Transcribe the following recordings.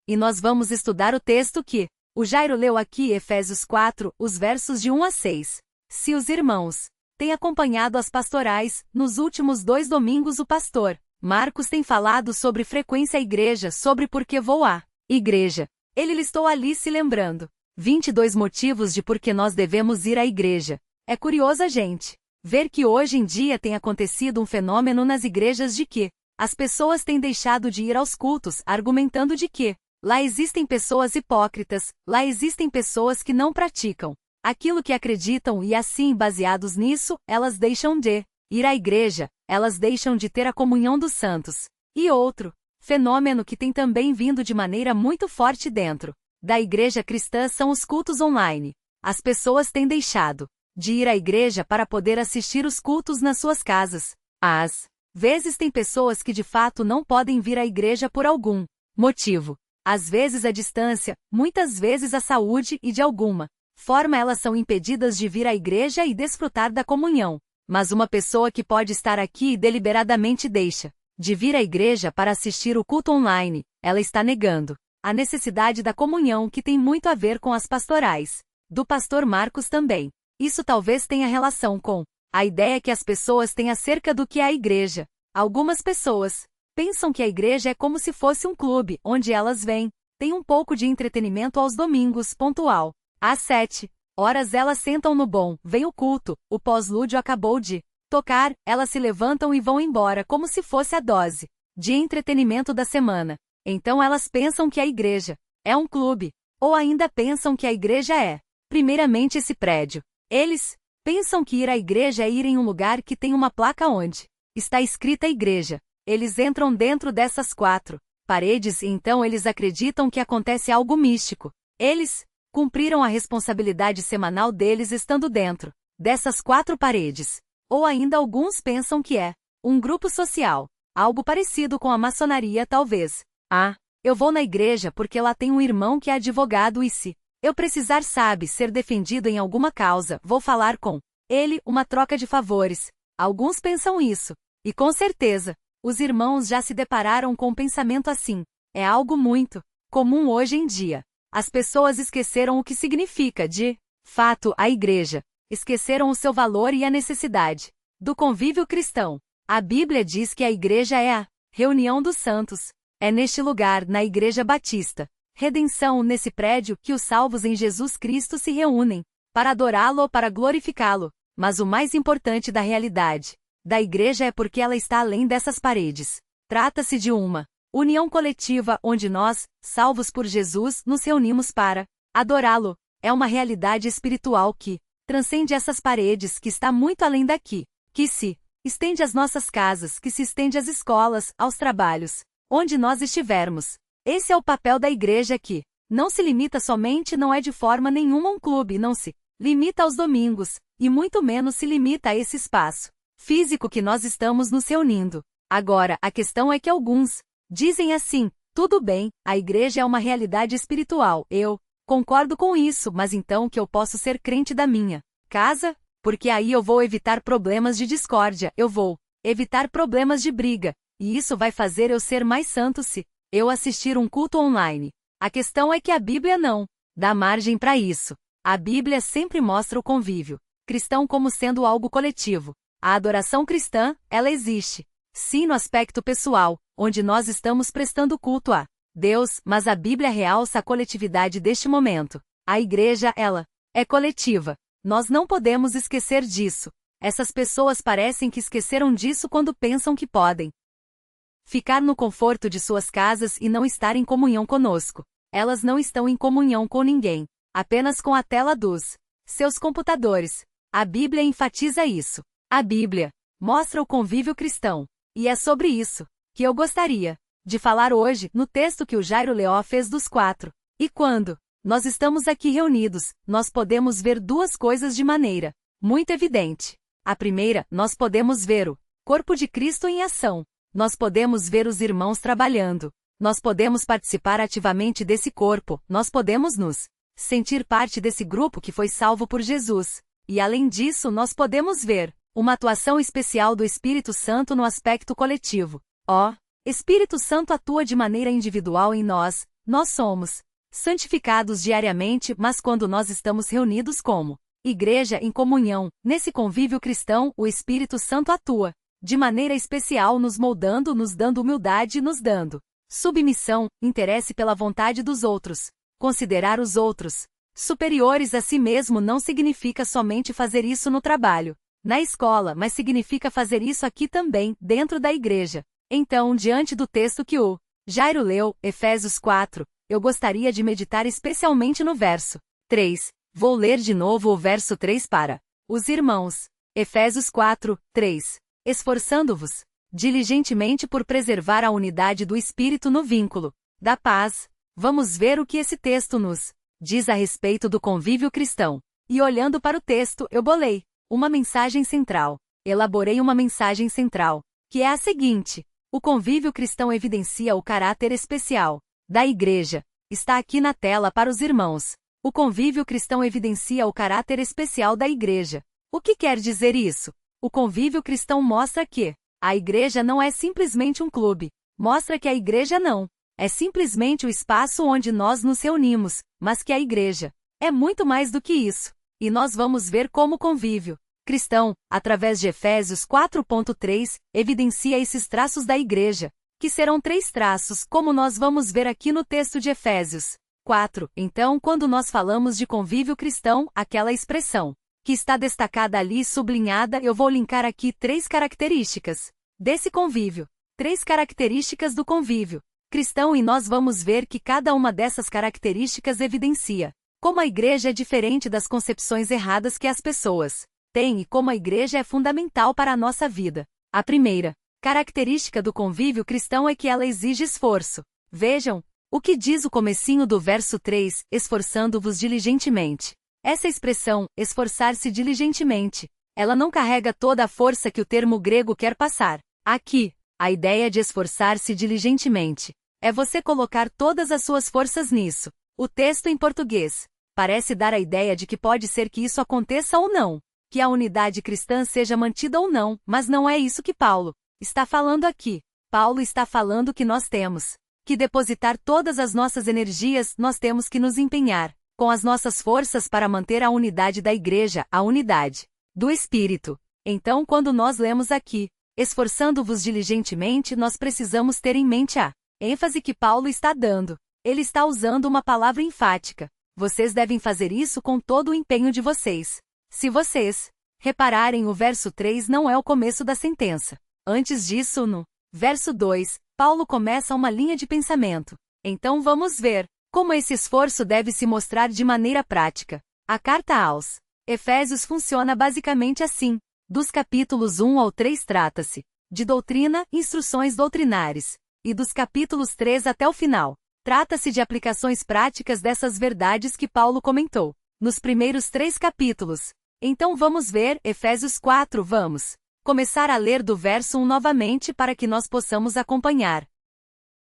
e nós vamos estudar o texto que o Jairo leu aqui, Efésios 4, os versos de 1 a 6. Se os irmãos têm acompanhado as pastorais, nos últimos 2 domingos o pastor Marcos tem falado sobre frequência à igreja, sobre por que vou à igreja. Ele listou ali, se lembrando, 22 motivos de por que nós devemos ir à igreja. É curioso a gente ver que hoje em dia tem acontecido um fenômeno nas igrejas de que as pessoas têm deixado de ir aos cultos, argumentando de que lá existem pessoas hipócritas, lá existem pessoas que não praticam aquilo que acreditam e assim, baseados nisso, elas deixam de ir à igreja, elas deixam de ter a comunhão dos santos. E outro fenômeno que tem também vindo de maneira muito forte dentro da igreja cristã são os cultos online. As pessoas têm deixado de ir à igreja para poder assistir os cultos nas suas casas. Às vezes tem pessoas que de fato não podem vir à igreja por algum motivo. Às vezes a distância, muitas vezes a saúde e de alguma forma elas são impedidas de vir à igreja e desfrutar da comunhão. Mas uma pessoa que pode estar aqui e deliberadamente deixa de vir à igreja para assistir o culto online, ela está negando a necessidade da comunhão que tem muito a ver com as pastorais do pastor Marcos também. Isso talvez tenha relação com a ideia que as pessoas têm acerca do que é a igreja. Algumas pessoas pensam que a igreja é como se fosse um clube, onde elas vêm, têm um pouco de entretenimento aos domingos, pontual. Às 7 horas elas sentam no bom, vem o culto, o pós-lúdio acabou de tocar, elas se levantam e vão embora como se fosse a dose de entretenimento da semana. Então elas pensam que a igreja é um clube, ou ainda pensam que a igreja é, primeiramente, esse prédio. Eles pensam que ir à igreja é ir em um lugar que tem uma placa onde está escrita igreja. Eles entram dentro dessas 4 paredes e então eles acreditam que acontece algo místico. Eles cumpriram a responsabilidade semanal deles estando dentro dessas 4 paredes. Ou ainda alguns pensam que é um grupo social, algo parecido com a maçonaria talvez. Eu vou na igreja porque lá tem um irmão que é advogado e se eu precisar, ser defendido em alguma causa, vou falar com ele, uma troca de favores. Alguns pensam isso. E com certeza, os irmãos já se depararam com um pensamento assim. É algo muito comum hoje em dia. As pessoas esqueceram o que significa, de fato, a igreja. Esqueceram o seu valor e a necessidade do convívio cristão. A Bíblia diz que a igreja é a reunião dos santos. É neste lugar, na Igreja Batista Redenção, nesse prédio, que os salvos em Jesus Cristo se reúnem para adorá-lo ou para glorificá-lo. Mas o mais importante da realidade da igreja é porque ela está além dessas paredes. Trata-se de uma união coletiva onde nós, salvos por Jesus, nos reunimos para adorá-lo. É uma realidade espiritual que transcende essas paredes, que está muito além daqui, que se estende às nossas casas, que se estende às escolas, aos trabalhos, onde nós estivermos. Esse é o papel da igreja que não se limita somente, não é de forma nenhuma um clube, não se limita aos domingos, e muito menos se limita a esse espaço físico que nós estamos nos reunindo. Agora, a questão é que alguns dizem assim: tudo bem, a igreja é uma realidade espiritual, eu concordo com isso, mas então que eu posso ser crente da minha casa? Porque aí eu vou evitar problemas de discórdia, eu vou evitar problemas de briga, e isso vai fazer eu ser mais santo se eu assistir um culto online. A questão é que a Bíblia não dá margem para isso. A Bíblia sempre mostra o convívio cristão como sendo algo coletivo. A adoração cristã, ela existe, sim, no aspecto pessoal, onde nós estamos prestando culto a Deus, mas a Bíblia realça a coletividade deste momento. A igreja, ela é coletiva. Nós não podemos esquecer disso. Essas pessoas parecem que esqueceram disso quando pensam que podem ficar no conforto de suas casas e não estar em comunhão conosco. Elas não estão em comunhão com ninguém, apenas com a tela dos seus computadores. A Bíblia enfatiza isso. A Bíblia mostra o convívio cristão. E é sobre isso que eu gostaria de falar hoje, no texto que o Jairo Leó fez dos 4. E quando nós estamos aqui reunidos, nós podemos ver 2 coisas de maneira muito evidente. A primeira, nós podemos ver o corpo de Cristo em ação. Nós podemos ver os irmãos trabalhando. Nós podemos participar ativamente desse corpo. Nós podemos nos sentir parte desse grupo que foi salvo por Jesus. E além disso, nós podemos ver uma atuação especial do Espírito Santo no aspecto coletivo. Espírito Santo atua de maneira individual em nós, Nós somos santificados diariamente, mas quando nós estamos reunidos como igreja em comunhão, nesse convívio cristão, o Espírito Santo atua de maneira especial nos moldando, nos dando humildade e nos dando submissão, interesse pela vontade dos outros. Considerar os outros superiores a si mesmo não significa somente fazer isso no trabalho, na escola, mas significa fazer isso aqui também, dentro da igreja. Então, diante do texto que o Jairo leu, Efésios 4, eu gostaria de meditar especialmente no verso 3. Vou ler de novo o verso 3 para os irmãos. Efésios 4, 3. Esforçando-vos diligentemente por preservar a unidade do Espírito no vínculo da paz. Vamos ver o que esse texto nos diz a respeito do convívio cristão. E olhando para o texto, eu bolei uma mensagem central. Elaborei uma mensagem central, que é a seguinte: o convívio cristão evidencia o caráter especial da igreja. Está aqui na tela para os irmãos. O convívio cristão evidencia o caráter especial da igreja. O que quer dizer isso? O convívio cristão mostra que a igreja não é simplesmente um clube. Mostra que a igreja não é simplesmente o espaço onde nós nos reunimos, mas que a igreja é muito mais do que isso. E nós vamos ver como o convívio cristão, através de Efésios 4.3, evidencia esses traços da igreja, que serão 3 traços, como nós vamos ver aqui no texto de Efésios 4. Então, quando nós falamos de convívio cristão, aquela expressão que está destacada ali, sublinhada, eu vou linkar aqui 3 características desse convívio. 3 características do convívio cristão, e nós vamos ver que cada uma dessas características evidencia como a igreja é diferente das concepções erradas que as pessoas têm e como a igreja é fundamental para a nossa vida. A primeira característica do convívio cristão é que ela exige esforço. Vejam o que diz o comecinho do verso 3, esforçando-vos diligentemente. Essa expressão, esforçar-se diligentemente, ela não carrega toda a força que o termo grego quer passar. Aqui, a ideia de esforçar-se diligentemente é você colocar todas as suas forças nisso. O texto em português parece dar a ideia de que pode ser que isso aconteça ou não, que a unidade cristã seja mantida ou não, mas não é isso que Paulo está falando aqui. Paulo está falando que nós temos que depositar todas as nossas energias, nós temos que nos empenhar com as nossas forças para manter a unidade da igreja, a unidade do Espírito. Então, quando nós lemos aqui, esforçando-vos diligentemente, nós precisamos ter em mente a ênfase que Paulo está dando. Ele está usando uma palavra enfática. Vocês devem fazer isso com todo o empenho de vocês. Se vocês repararem, o verso 3 não é o começo da sentença. Antes disso, no verso 2, Paulo começa uma linha de pensamento. Então vamos ver como esse esforço deve se mostrar de maneira prática. A carta aos Efésios funciona basicamente assim. Dos capítulos 1 ao 3 trata-se de doutrina, instruções doutrinares. E dos capítulos 3 até o final, trata-se de aplicações práticas dessas verdades que Paulo comentou nos primeiros 3 capítulos. Então vamos ver Efésios 4, vamos começar a ler do verso 1 novamente para que nós possamos acompanhar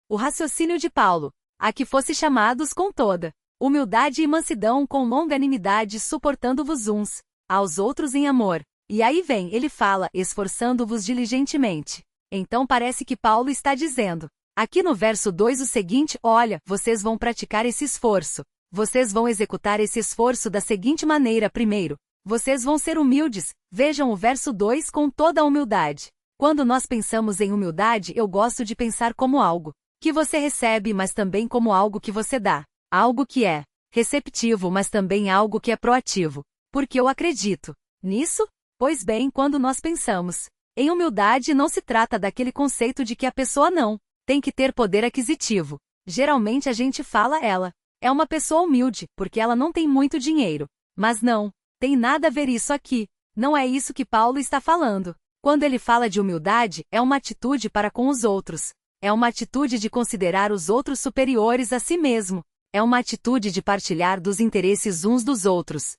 o raciocínio de Paulo. A que fosse chamados com toda humildade e mansidão, com longanimidade, suportando-vos uns aos outros em amor. E aí vem, ele fala, esforçando-vos diligentemente. Então parece que Paulo está dizendo aqui no verso 2 o seguinte: olha, vocês vão praticar esse esforço. Vocês vão executar esse esforço da seguinte maneira: primeiro, vocês vão ser humildes. Vejam o verso 2 com toda a humildade. Quando nós pensamos em humildade, eu gosto de pensar como algo que você recebe, mas também como algo que você dá. Algo que é receptivo, mas também algo que é proativo. Porque eu acredito nisso? Pois bem, quando nós pensamos em humildade, não se trata daquele conceito de que a pessoa não tem que ter poder aquisitivo. Geralmente a gente fala ela é uma pessoa humilde, porque ela não tem muito dinheiro. Mas não tem nada a ver isso aqui. Não é isso que Paulo está falando. Quando ele fala de humildade, é uma atitude para com os outros. É uma atitude de considerar os outros superiores a si mesmo. É uma atitude de partilhar dos interesses uns dos outros.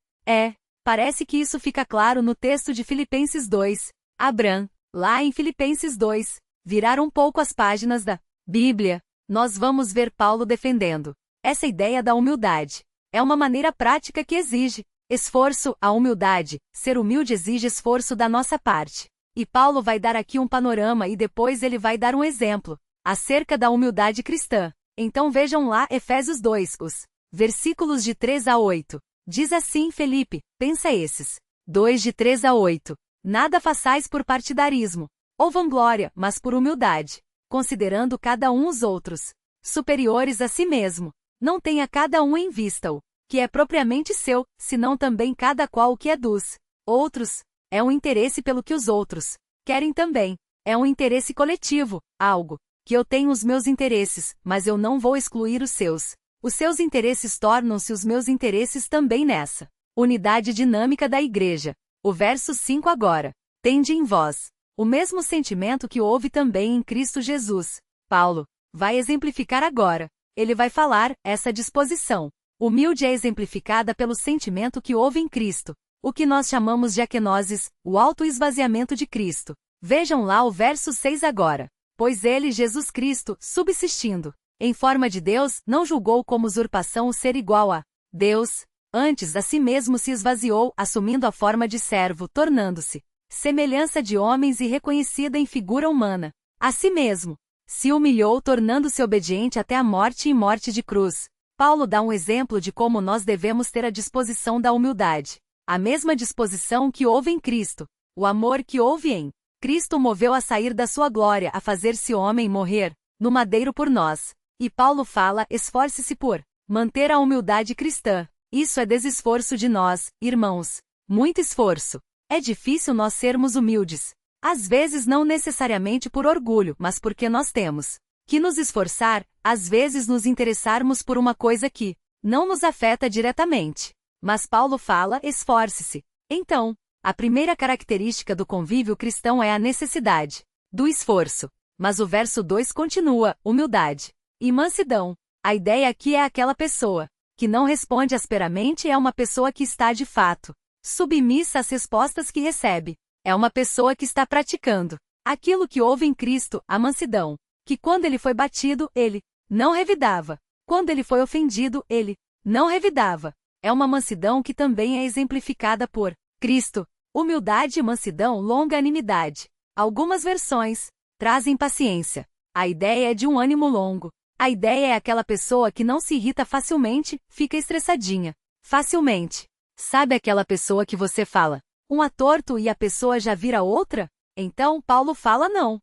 Parece que isso fica claro no texto de Filipenses 2. Abraham, lá em Filipenses 2, virar um pouco as páginas da Bíblia, nós vamos ver Paulo defendendo essa ideia da humildade. É uma maneira prática que exige esforço. A humildade, ser humilde, exige esforço da nossa parte. E Paulo vai dar aqui um panorama e depois ele vai dar um exemplo acerca da humildade cristã. Então vejam lá Efésios 2, os versículos de 3 a 8. Diz assim Felipe, pensa esses. 2 de 3 a 8. Nada façais por partidarismo, ou vanglória, mas por humildade, considerando cada um os outros, superiores a si mesmo. Não tenha cada um em vista o que é propriamente seu, senão também cada qual o que é dos outros. É um interesse pelo que os outros querem também. É um interesse coletivo, algo que eu tenho os meus interesses, mas eu não vou excluir os seus. Os seus interesses tornam-se os meus interesses também nessa unidade dinâmica da igreja. O verso 5 agora. Tende em vós o mesmo sentimento que houve também em Cristo Jesus. Paulo vai exemplificar agora. Ele vai falar, essa disposição humilde é exemplificada pelo sentimento que houve em Cristo, o que nós chamamos de akenoses, o auto-esvaziamento de Cristo. Vejam lá o verso 6 agora. Pois ele, Jesus Cristo, subsistindo em forma de Deus, não julgou como usurpação o ser igual a Deus, antes a si mesmo se esvaziou, assumindo a forma de servo, tornando-se semelhança de homens e reconhecida em figura humana. A si mesmo se humilhou, tornando-se obediente até a morte e morte de cruz. Paulo dá um exemplo de como nós devemos ter a disposição da humildade. A mesma disposição que houve em Cristo. O amor que houve em Cristo moveu a sair da sua glória a fazer-se homem e morrer no madeiro por nós. E Paulo fala, esforce-se por manter a humildade cristã. Isso é desesforço de nós, irmãos. Muito esforço. É difícil nós sermos humildes. Às vezes não necessariamente por orgulho, mas porque nós temos que nos esforçar, às vezes nos interessarmos por uma coisa que não nos afeta diretamente. Mas Paulo fala, esforce-se. Então, a primeira característica do convívio cristão é a necessidade do esforço. Mas o verso 2 continua, humildade e mansidão. A ideia aqui é aquela pessoa que não responde asperamente, é uma pessoa que está de fato submissa às respostas que recebe. É uma pessoa que está praticando aquilo que houve em Cristo, a mansidão, que quando ele foi batido, ele não revidava. Quando ele foi ofendido, ele não revidava. É uma mansidão que também é exemplificada por Cristo. Humildade e mansidão, longanimidade. Algumas versões trazem paciência. A ideia é de um ânimo longo. A ideia é aquela pessoa que não se irrita facilmente, fica estressadinha facilmente. Sabe aquela pessoa que você fala um atorto e a pessoa já vira outra? Então Paulo fala não.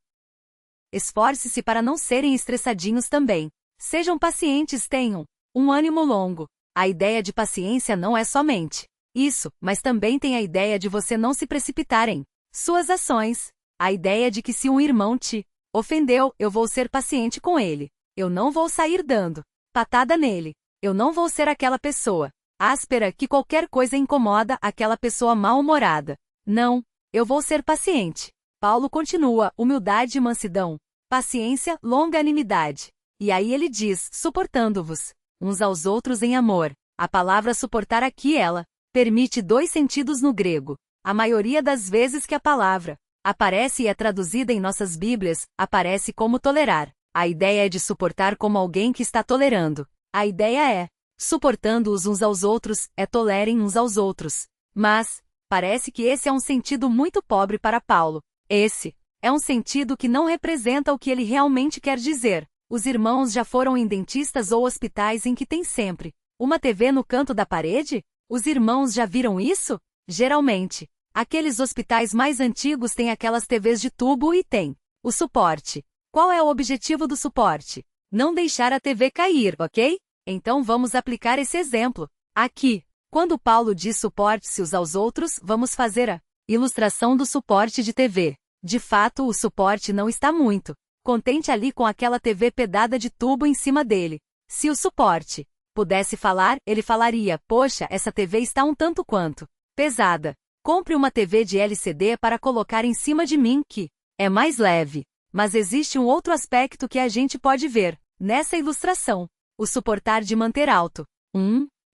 Esforce-se para não serem estressadinhos também. Sejam pacientes, tenham um ânimo longo. A ideia de paciência não é somente isso, mas também tem a ideia de você não se precipitar em suas ações. A ideia de que se um irmão te ofendeu, eu vou ser paciente com ele. Eu não vou sair dando patada nele. Eu não vou ser aquela pessoa áspera que qualquer coisa incomoda, aquela pessoa mal-humorada. Não, eu vou ser paciente. Paulo continua, humildade e mansidão, paciência, longanimidade. E aí ele diz, suportando-vos uns aos outros em amor. A palavra suportar aqui ela permite dois sentidos no grego. A maioria das vezes que a palavra aparece e é traduzida em nossas Bíblias, aparece como tolerar. A ideia é de suportar como alguém que está tolerando. A ideia é suportando-os uns aos outros, é tolerem uns aos outros. Mas parece que esse é um sentido muito pobre para Paulo. Esse é um sentido que não representa o que ele realmente quer dizer. Os irmãos já foram em dentistas ou hospitais em que tem sempre uma TV no canto da parede? Os irmãos já viram isso? Geralmente, aqueles hospitais mais antigos têm aquelas TVs de tubo e tem o suporte. Qual é o objetivo do suporte? Não deixar a TV cair, ok? Então vamos aplicar esse exemplo aqui. Quando Paulo diz suporte-se uns aos outros, vamos fazer a ilustração do suporte de TV. De fato, o suporte não está muito contente ali com aquela TV pedada de tubo em cima dele. Se o suporte pudesse falar, ele falaria, poxa, essa TV está um tanto quanto pesada. Compre uma TV de LCD para colocar em cima de mim que é mais leve. Mas existe um outro aspecto que a gente pode ver nessa ilustração. O suportar de manter alto.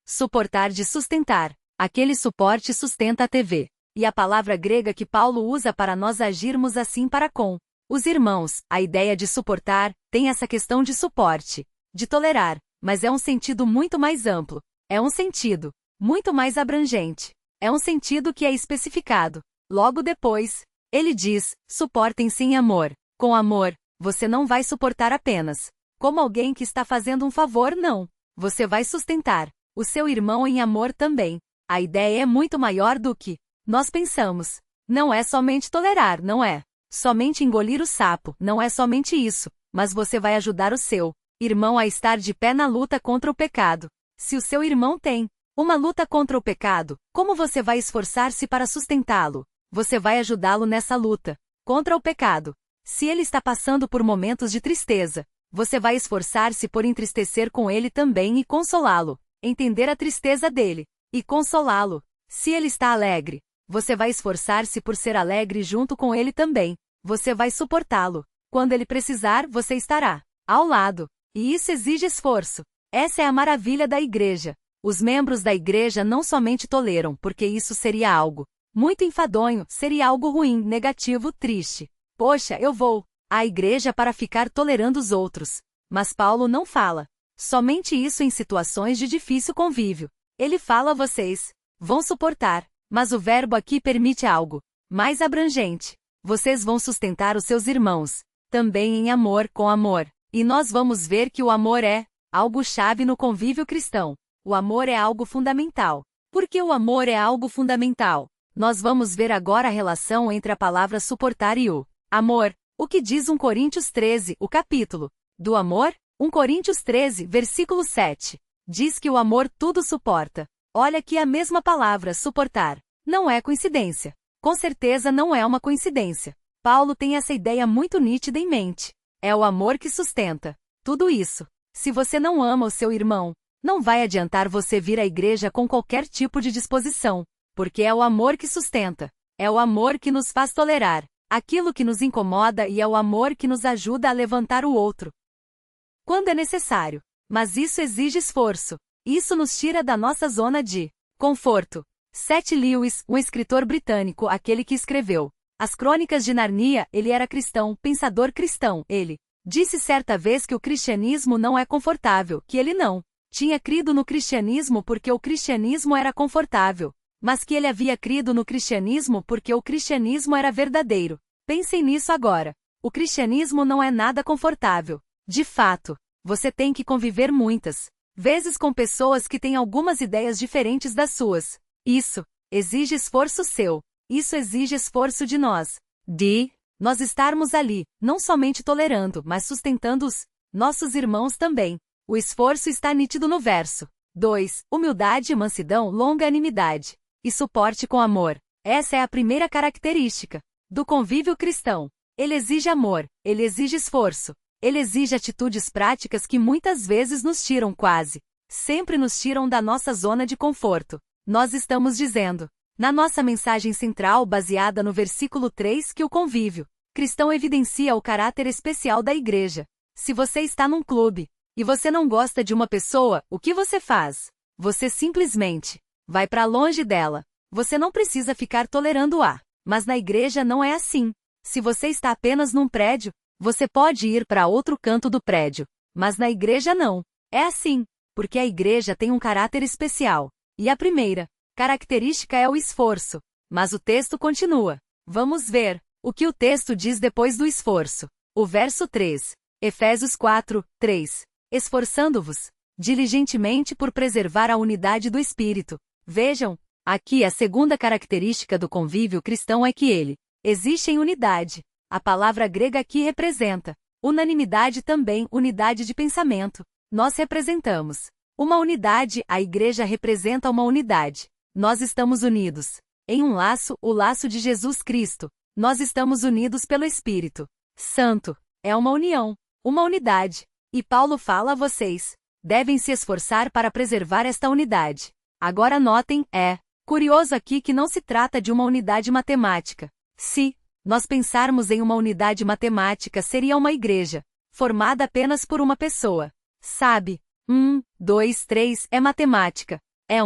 Suportar de sustentar. Aquele suporte sustenta a TV. E a palavra grega que Paulo usa para nós agirmos assim para com os irmãos, a ideia de suportar, tem essa questão de suporte, de tolerar, mas é um sentido muito mais amplo. É um sentido muito mais abrangente. É um sentido que é especificado. Logo depois, ele diz, suportem-se em amor. Com amor, você não vai suportar apenas como alguém que está fazendo um favor, não. Você vai sustentar o seu irmão em amor também. A ideia é muito maior do que nós pensamos. Não é somente tolerar, não é somente engolir o sapo, não é somente isso, mas você vai ajudar o seu irmão a estar de pé na luta contra o pecado. Se o seu irmão tem uma luta contra o pecado, como você vai esforçar-se para sustentá-lo? Você vai ajudá-lo nessa luta contra o pecado. Se ele está passando por momentos de tristeza, você vai esforçar-se por entristecer com ele também e consolá-lo, entender a tristeza dele e consolá-lo. Se ele está alegre, você vai esforçar-se por ser alegre junto com ele também. Você vai suportá-lo. Quando ele precisar, você estará ao lado. E isso exige esforço. Essa é a maravilha da igreja. Os membros da igreja não somente toleram, porque isso seria algo muito enfadonho, seria algo ruim, negativo, triste. Poxa, eu vou à igreja para ficar tolerando os outros. Mas Paulo não fala somente isso em situações de difícil convívio. Ele fala: vocês vão suportar, mas o verbo aqui permite algo mais abrangente. Vocês vão sustentar os seus irmãos, também em amor, com amor. E nós vamos ver que o amor é algo chave no convívio cristão. O amor é algo fundamental. Por que o amor é algo fundamental? Nós vamos ver agora a relação entre a palavra suportar e o amor. O que diz 1 Coríntios 13, o capítulo do amor? 1 Coríntios 13, versículo 7. Diz que o amor tudo suporta. Olha aqui a mesma palavra, suportar. Não é coincidência. Com certeza não é uma coincidência. Paulo tem essa ideia muito nítida em mente. É o amor que sustenta tudo isso. Se você não ama o seu irmão, não vai adiantar você vir à igreja com qualquer tipo de disposição, porque é o amor que sustenta. É o amor que nos faz tolerar aquilo que nos incomoda e é o amor que nos ajuda a levantar o outro quando é necessário. Mas isso exige esforço. Isso nos tira da nossa zona de conforto. C.S. Lewis, um escritor britânico, aquele que escreveu As Crônicas de Narnia, ele era cristão, pensador cristão. Ele disse certa vez que o cristianismo não é confortável, que ele não tinha crido no cristianismo porque o cristianismo era confortável, mas que ele havia crido no cristianismo porque o cristianismo era verdadeiro. Pensem nisso agora. O cristianismo não é nada confortável. De fato, você tem que conviver muitas vezes com pessoas que têm algumas ideias diferentes das suas. Isso exige esforço seu. Isso exige esforço de nós. Nós estarmos ali, não somente tolerando, mas sustentando os nossos irmãos também. O esforço está nítido no verso 2. Humildade, mansidão, longanimidade e suporte com amor. Essa é a primeira característica do convívio cristão. Ele exige amor, ele exige esforço, ele exige atitudes práticas que muitas vezes nos tiram sempre nos tiram da nossa zona de conforto. Nós estamos dizendo, na nossa mensagem central baseada no versículo 3, que o convívio cristão evidencia o caráter especial da igreja. Se você está num clube e você não gosta de uma pessoa, o que você faz? Você simplesmente vai para longe dela. Você não precisa ficar tolerando-a. Mas na igreja não é assim. Se você está apenas num prédio, você pode ir para outro canto do prédio. Mas na igreja não. É assim, porque a igreja tem um caráter especial. E a primeira característica é o esforço. Mas o texto continua. Vamos ver o que o texto diz depois do esforço. O verso 3. Efésios 4, 3. Esforçando-vos diligentemente por preservar a unidade do Espírito. Vejam, aqui a segunda característica do convívio cristão é que ele existe em unidade. A palavra grega aqui representa unanimidade também, unidade de pensamento. Nós representamos uma unidade, a igreja representa uma unidade. Nós estamos unidos em um laço, o laço de Jesus Cristo. Nós estamos unidos pelo Espírito Santo. É uma união, uma unidade. E Paulo fala a vocês, devem se esforçar para preservar esta unidade. Agora notem, é curioso aqui que não se trata de uma unidade matemática. Se nós pensarmos em uma unidade matemática, seria uma igreja formada apenas por uma pessoa. Sabe? 1, 2, 3 é matemática. É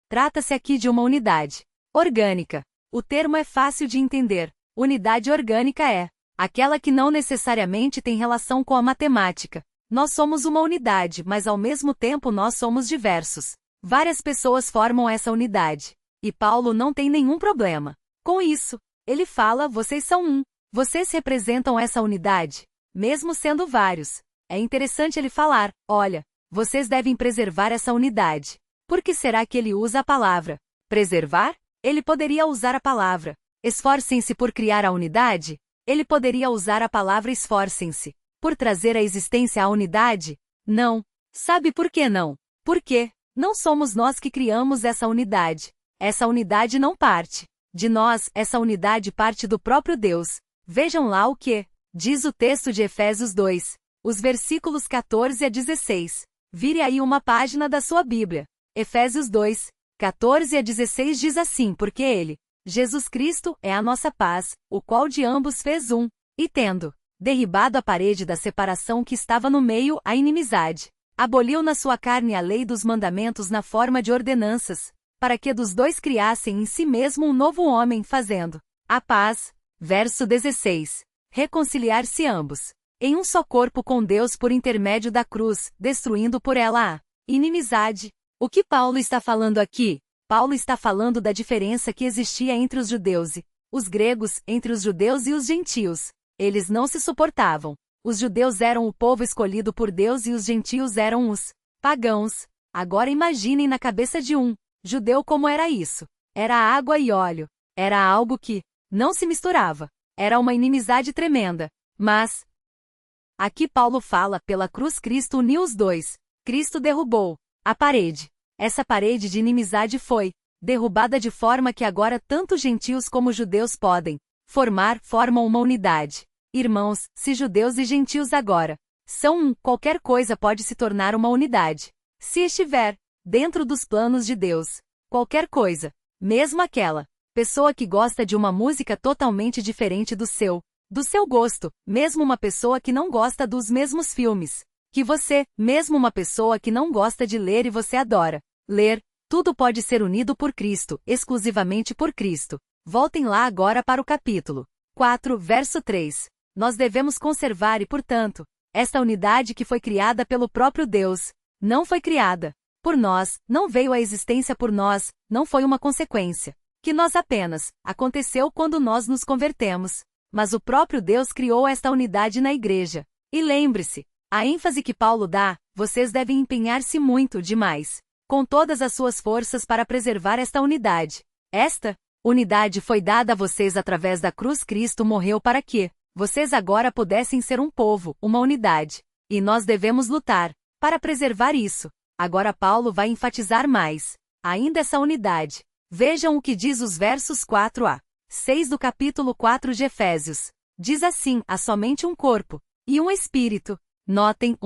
Trata-se aqui de uma unidade orgânica. O termo é fácil de entender. Unidade orgânica é aquela que não necessariamente tem relação com a matemática. Nós somos uma unidade, mas ao mesmo tempo nós somos diversos. Várias pessoas formam essa unidade. E Paulo não tem nenhum problema com isso. Ele fala, vocês são um. Vocês representam essa unidade, mesmo sendo vários. É interessante ele falar: olha, vocês devem preservar essa unidade. Por que será que ele usa a palavra preservar? Ele poderia usar a palavra esforcem-se por criar a unidade? Ele poderia usar a palavra esforcem-se por trazer à existência a unidade? Não. Sabe por que não? Porque não somos nós que criamos essa unidade. Essa unidade não parte de nós, essa unidade parte do próprio Deus. Vejam lá o que diz o texto de Efésios 2, os versículos 14 a 16. Vire aí uma página da sua Bíblia. Efésios 2, 14 a 16 diz assim: porque ele, Jesus Cristo, é a nossa paz, o qual de ambos fez um, e tendo derribado a parede da separação que estava no meio, a inimizade, aboliu na sua carne a lei dos mandamentos na forma de ordenanças, para que dos dois criassem em si mesmo um novo homem, fazendo a paz. Verso 16. Reconciliar-se ambos em um só corpo com Deus por intermédio da cruz, destruindo por ela a inimizade. O que Paulo está falando aqui? Paulo está falando da diferença que existia entre os judeus e os gregos, entre os judeus e os gentios. Eles não se suportavam. Os judeus eram o povo escolhido por Deus e os gentios eram os pagãos. Agora imaginem na cabeça de um judeu como era isso. Era água e óleo. Era algo que não se misturava. Era uma inimizade tremenda. Mas aqui Paulo fala: pela cruz Cristo uniu os dois. Cristo derrubou a parede. Essa parede de inimizade foi derrubada de forma que agora tanto gentios como judeus formam uma unidade. Irmãos, se judeus e gentios agora são um, qualquer coisa pode se tornar uma unidade. Se estiver dentro dos planos de Deus, qualquer coisa, mesmo aquela pessoa que gosta de uma música totalmente diferente do seu gosto, mesmo uma pessoa que não gosta dos mesmos filmes que você, mesmo uma pessoa que não gosta de ler e você adora ler, tudo pode ser unido por Cristo, exclusivamente por Cristo. Voltem lá agora para o capítulo 4, verso 3. Nós devemos conservar e, portanto, esta unidade que foi criada pelo próprio Deus, não foi criada por nós, não veio à existência por nós, não foi uma consequência que nós apenas aconteceu quando nós nos convertemos. Mas o próprio Deus criou esta unidade na igreja. E lembre-se, a ênfase que Paulo dá: vocês devem empenhar-se muito demais, com todas as suas forças para preservar esta unidade. Esta unidade foi dada a vocês através da cruz. Cristo morreu para que vocês agora pudessem ser um povo, uma unidade. E nós devemos lutar para preservar isso. Agora Paulo vai enfatizar mais ainda essa unidade. Vejam o que diz os versos 4 a 6 do capítulo 4 de Efésios. Diz assim: há somente um corpo e um espírito. Notem,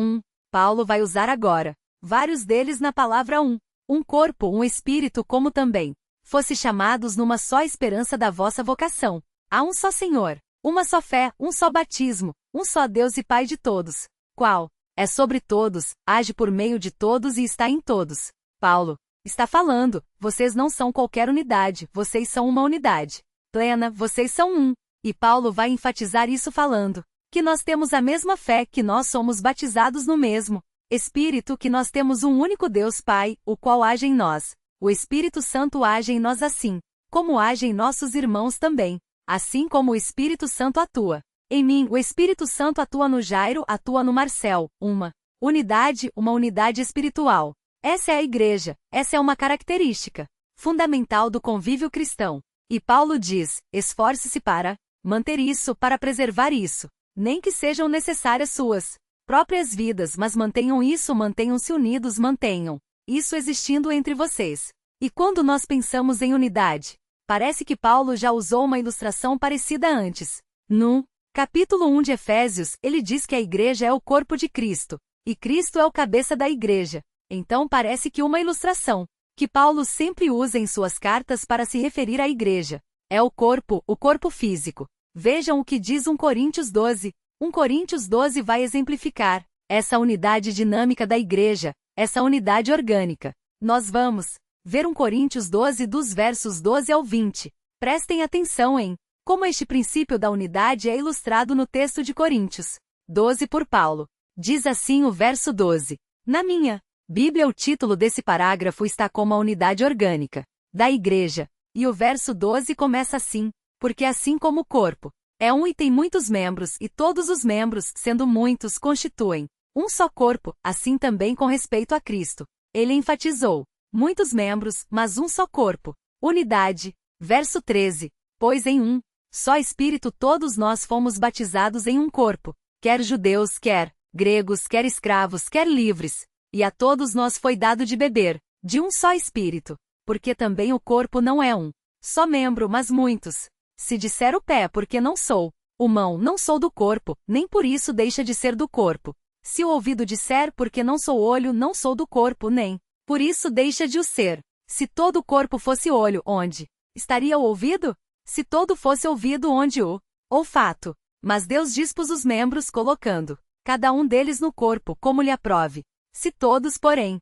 Paulo vai usar agora vários deles na palavra um corpo, um espírito, como também fosse chamados numa só esperança da vossa vocação. Há um só Senhor, uma só fé, um só batismo, um só Deus e Pai de todos, qual é sobre todos, age por meio de todos e está em todos. Paulo está falando: vocês não são qualquer unidade, vocês são uma unidade plena, vocês são um. E Paulo vai enfatizar isso falando que nós temos a mesma fé, que nós somos batizados no mesmo Espírito, que nós temos um único Deus Pai, o qual age em nós. O Espírito Santo age em nós assim como age em nossos irmãos também. Assim como o Espírito Santo atua em mim, o Espírito Santo atua no Jairo, atua no Marcel. Uma unidade espiritual. Essa é a igreja, essa é uma característica fundamental do convívio cristão. E Paulo diz: esforce-se para manter isso, para preservar isso. Nem que sejam necessárias suas próprias vidas, mas mantenham isso, mantenham-se unidos, mantenham isso existindo entre vocês. E quando nós pensamos em unidade, parece que Paulo já usou uma ilustração parecida antes. No capítulo 1 de Efésios, ele diz que a igreja é o corpo de Cristo, e Cristo é o cabeça da igreja. Então parece que uma ilustração que Paulo sempre usa em suas cartas para se referir à igreja é o corpo físico. Vejam o que diz 1 Coríntios 12. 1 Coríntios 12 vai exemplificar essa unidade dinâmica da igreja, essa unidade orgânica. Nós vamos ver 1 Coríntios 12 dos versos 12 ao 20. Prestem atenção em como este princípio da unidade é ilustrado no texto de Coríntios 12 por Paulo. Diz assim o verso 12. Na minha Bíblia, o título desse parágrafo está como a unidade orgânica da igreja. E o verso 12 começa assim: porque assim como o corpo é um e tem muitos membros, e todos os membros, sendo muitos, constituem Um só corpo, assim também com respeito a Cristo. Ele enfatizou: muitos membros, mas um só corpo. Unidade. Verso 13. Pois em um só Espírito todos nós fomos batizados em um corpo, quer judeus, quer gregos, quer escravos, quer livres, e a todos nós foi dado de beber, de um só Espírito, porque também o corpo não é um só membro, mas muitos. Se disser o pé, porque não sou o mão, não sou do corpo, nem por isso deixa de ser do corpo. Se o ouvido disser, porque não sou olho, não sou do corpo, nem por isso deixa de o ser. Se todo o corpo fosse olho, onde estaria o ouvido? Se todo fosse ouvido, onde o olfato? Mas Deus dispôs os membros, colocando cada um deles no corpo, como lhe aprove. Se todos, porém,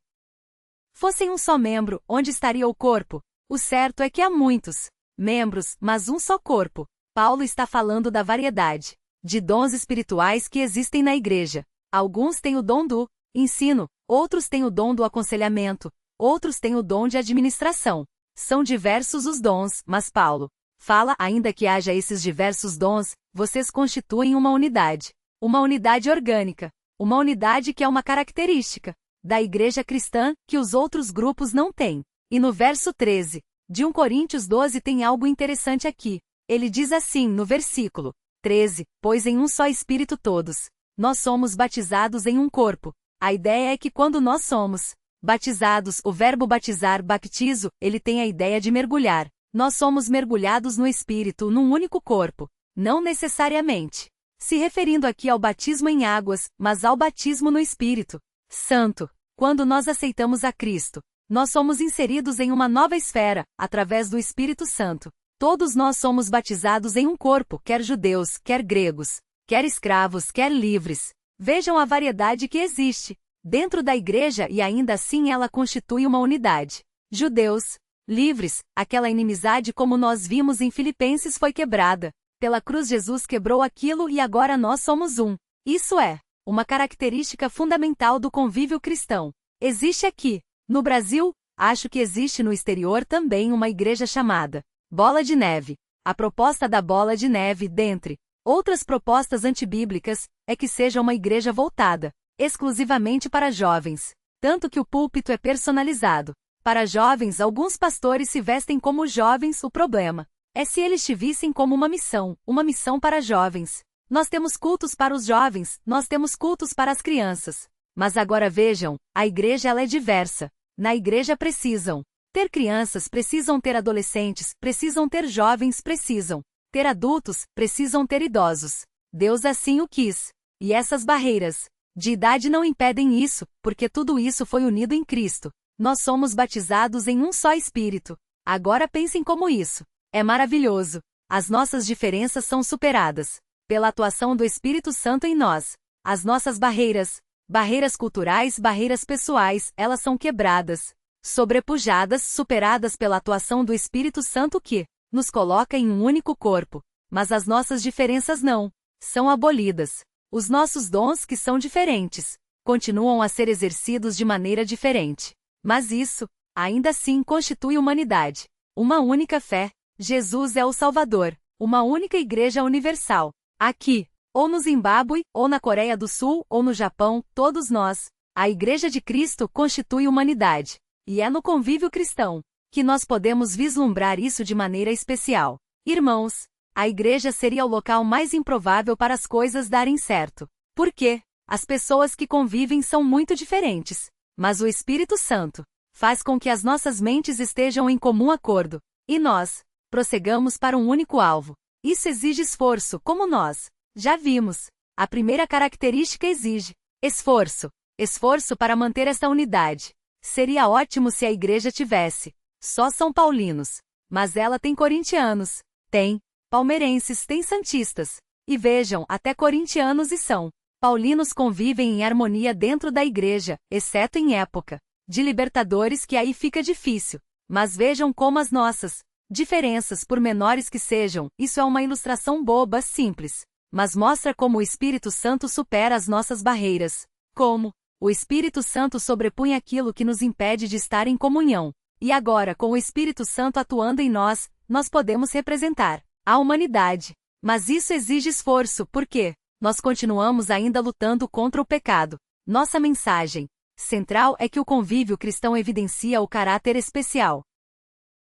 fossem um só membro, onde estaria o corpo? O certo é que há muitos membros, mas um só corpo. Paulo está falando da variedade de dons espirituais que existem na igreja. Alguns têm o dom do ensino, outros têm o dom do aconselhamento, outros têm o dom de administração. São diversos os dons, mas Paulo fala, ainda que haja esses diversos dons, vocês constituem uma unidade orgânica, uma unidade que é uma característica da igreja cristã, que os outros grupos não têm. E no verso 13 de 1 Coríntios 12 tem algo interessante aqui. Ele diz assim no versículo 13, pois em um só Espírito todos nós somos batizados em um corpo. A ideia é que quando nós somos batizados, o verbo batizar, baptizo, ele tem a ideia de mergulhar. Nós somos mergulhados no Espírito, num único corpo. Não necessariamente se referindo aqui ao batismo em águas, mas ao batismo no Espírito Santo. Quando nós aceitamos a Cristo, nós somos inseridos em uma nova esfera, através do Espírito Santo. Todos nós somos batizados em um corpo, quer judeus, quer gregos, quer escravos, quer livres. Vejam a variedade que existe dentro da igreja e ainda assim ela constitui uma unidade. Judeus, livres, aquela inimizade como nós vimos em Filipenses foi quebrada. Pela cruz Jesus quebrou aquilo e agora nós somos um. Isso é uma característica fundamental do convívio cristão. Existe aqui, no Brasil, acho que existe no exterior também uma igreja chamada Bola de Neve. A proposta da Bola de Neve, dentre outras propostas antibíblicas, é que seja uma igreja voltada exclusivamente para jovens, tanto que o púlpito é personalizado. Para jovens, alguns pastores se vestem como jovens. O problema é se eles te vissem como uma missão para jovens. Nós temos cultos para os jovens, nós temos cultos para as crianças. Mas agora vejam, a igreja ela é diversa. Na igreja precisam ter crianças, precisam ter adolescentes, precisam ter jovens, precisam ter adultos, precisam ter idosos. Deus assim o quis. E essas barreiras de idade não impedem isso, porque tudo isso foi unido em Cristo. Nós somos batizados em um só Espírito. Agora pensem como isso é maravilhoso. As nossas diferenças são superadas pela atuação do Espírito Santo em nós. As nossas barreiras culturais, barreiras pessoais, elas são quebradas, sobrepujadas, superadas pela atuação do Espírito Santo que nos coloca em um único corpo. Mas as nossas diferenças não são abolidas. Os nossos dons, que são diferentes, continuam a ser exercidos de maneira diferente. Mas isso, ainda assim, constitui humanidade. Uma única fé. Jesus é o Salvador. Uma única igreja universal. Aqui, ou no Zimbábue, ou na Coreia do Sul, ou no Japão, todos nós, a Igreja de Cristo constitui humanidade. E é no convívio cristão que nós podemos vislumbrar isso de maneira especial. Irmãos, a igreja seria o local mais improvável para as coisas darem certo. Por quê? As pessoas que convivem são muito diferentes. Mas o Espírito Santo faz com que as nossas mentes estejam em comum acordo. E nós prossegamos para um único alvo. Isso exige esforço, como nós já vimos. A primeira característica exige esforço. Esforço para manter essa unidade. Seria ótimo se a igreja tivesse só São Paulinos. Mas ela tem corintianos, tem palmeirenses, tem santistas. E vejam, até corintianos e São Paulinos convivem em harmonia dentro da igreja, exceto em época de Libertadores, que aí fica difícil. Mas vejam como as nossas diferenças, por menores que sejam, isso é uma ilustração boba, simples, mas mostra como o Espírito Santo supera as nossas barreiras. Como o Espírito Santo sobrepunha aquilo que nos impede de estar em comunhão. E agora, com o Espírito Santo atuando em nós, nós podemos representar a humanidade. Mas isso exige esforço, porque nós continuamos ainda lutando contra o pecado. Nossa mensagem central é que o convívio cristão evidencia o caráter especial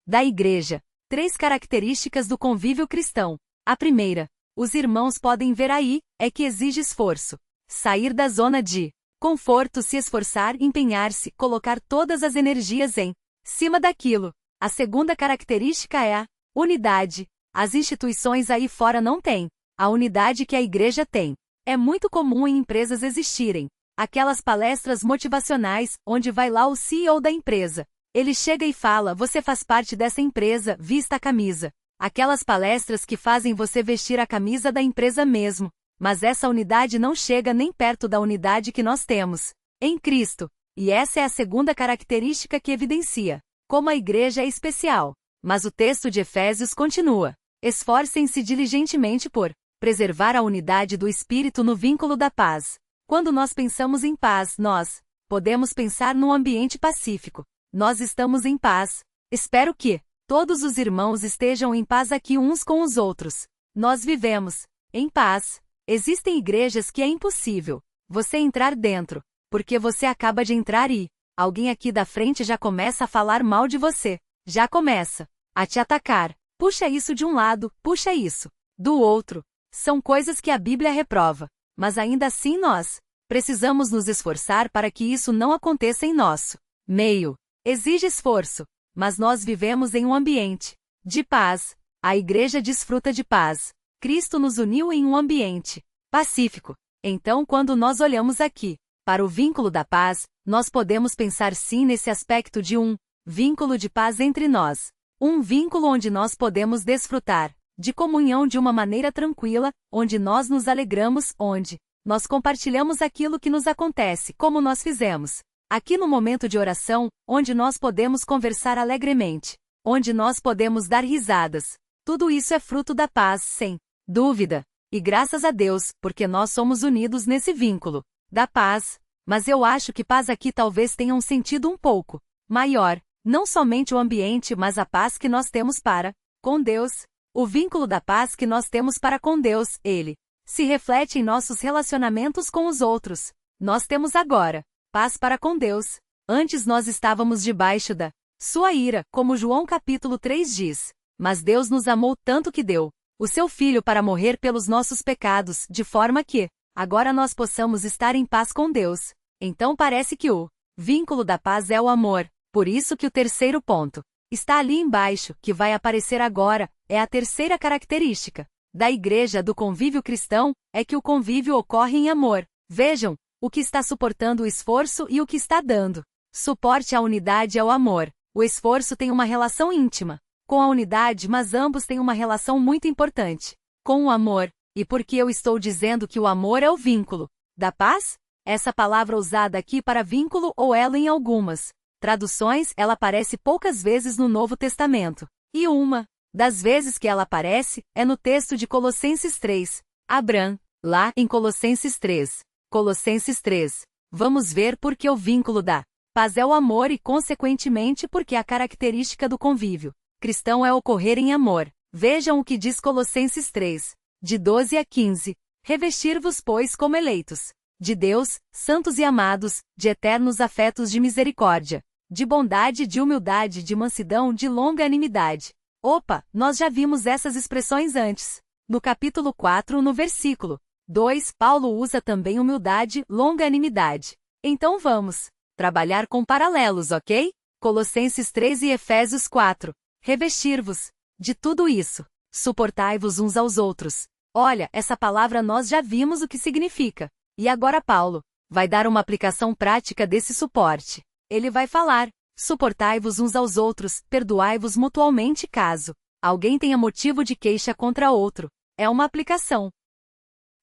da igreja. 3 características do convívio cristão. A primeira, os irmãos podem ver aí, é que exige esforço. Sair da zona de conforto, se esforçar, empenhar-se, colocar todas as energias em cima daquilo. A segunda característica é a unidade. As instituições aí fora não têm a unidade que a igreja tem. É muito comum em empresas existirem aquelas palestras motivacionais, onde vai lá o CEO da empresa. Ele chega e fala: você faz parte dessa empresa, vista a camisa. Aquelas palestras que fazem você vestir a camisa da empresa mesmo. Mas essa unidade não chega nem perto da unidade que nós temos em Cristo. E essa é a segunda característica que evidencia como a igreja é especial. Mas o texto de Efésios continua: esforcem-se diligentemente por preservar a unidade do Espírito no vínculo da paz. Quando nós pensamos em paz, nós podemos pensar num ambiente pacífico. Nós estamos em paz. Espero que todos os irmãos estejam em paz aqui uns com os outros. Nós vivemos em paz. Existem igrejas que é impossível você entrar dentro, porque você acaba de entrar e alguém aqui da frente já começa a falar mal de você. Já começa a te atacar. Puxa isso de um lado, puxa isso do outro. São coisas que a Bíblia reprova. Mas ainda assim nós precisamos nos esforçar para que isso não aconteça em nosso meio. Exige esforço, mas nós vivemos em um ambiente de paz. A igreja desfruta de paz. Cristo nos uniu em um ambiente pacífico. Então, quando nós olhamos aqui para o vínculo da paz, nós podemos pensar sim nesse aspecto de um vínculo de paz entre nós. Um vínculo onde nós podemos desfrutar de comunhão de uma maneira tranquila, onde nós nos alegramos, onde nós compartilhamos aquilo que nos acontece, como nós fizemos aqui no momento de oração, onde nós podemos conversar alegremente, onde nós podemos dar risadas. Tudo isso é fruto da paz, sem dúvida. E graças a Deus, porque nós somos unidos nesse vínculo da paz. Mas eu acho que paz aqui talvez tenha um sentido um pouco maior. Não somente o ambiente, mas a paz que nós temos para com Deus. O vínculo da paz que nós temos para com Deus, ele se reflete em nossos relacionamentos com os outros. Nós temos agora paz para com Deus. Antes nós estávamos debaixo da sua ira, como João capítulo 3 diz. Mas Deus nos amou tanto que deu o seu Filho para morrer pelos nossos pecados, de forma que agora nós possamos estar em paz com Deus. Então parece que o vínculo da paz é o amor. Por isso que o terceiro ponto está ali embaixo, que vai aparecer agora, é a terceira característica da igreja do convívio cristão, é que o convívio ocorre em amor. Vejam, o que está suportando o esforço e o que está dando suporte à unidade é o amor. O esforço tem uma relação íntima com a unidade, mas ambos têm uma relação muito importante com o amor. E por que eu estou dizendo que o amor é o vínculo da paz? Essa palavra usada aqui para vínculo ou elo em algumas traduções, ela aparece poucas vezes no Novo Testamento. E uma das vezes que ela aparece é no texto de Colossenses 3. Abraham, lá em Colossenses 3. Colossenses 3. Vamos ver por que o vínculo da paz é o amor e, consequentemente, porque a característica do convívio cristão é ocorrer em amor. Vejam o que diz Colossenses 3, de 12 a 15. Revestir-vos, pois, como eleitos de Deus, santos e amados, de eternos afetos de misericórdia, de bondade, de humildade, de mansidão, de longanimidade. Opa, nós já vimos essas expressões antes. No capítulo 4, no versículo 2, Paulo usa também humildade, longanimidade. Então vamos trabalhar com paralelos, ok? Colossenses 3 e Efésios 4. Revestir-vos de tudo isso. Suportai-vos uns aos outros. Olha, essa palavra nós já vimos o que significa. E agora Paulo vai dar uma aplicação prática desse suporte. Ele vai falar: suportai-vos uns aos outros, perdoai-vos mutualmente caso alguém tenha motivo de queixa contra outro. É uma aplicação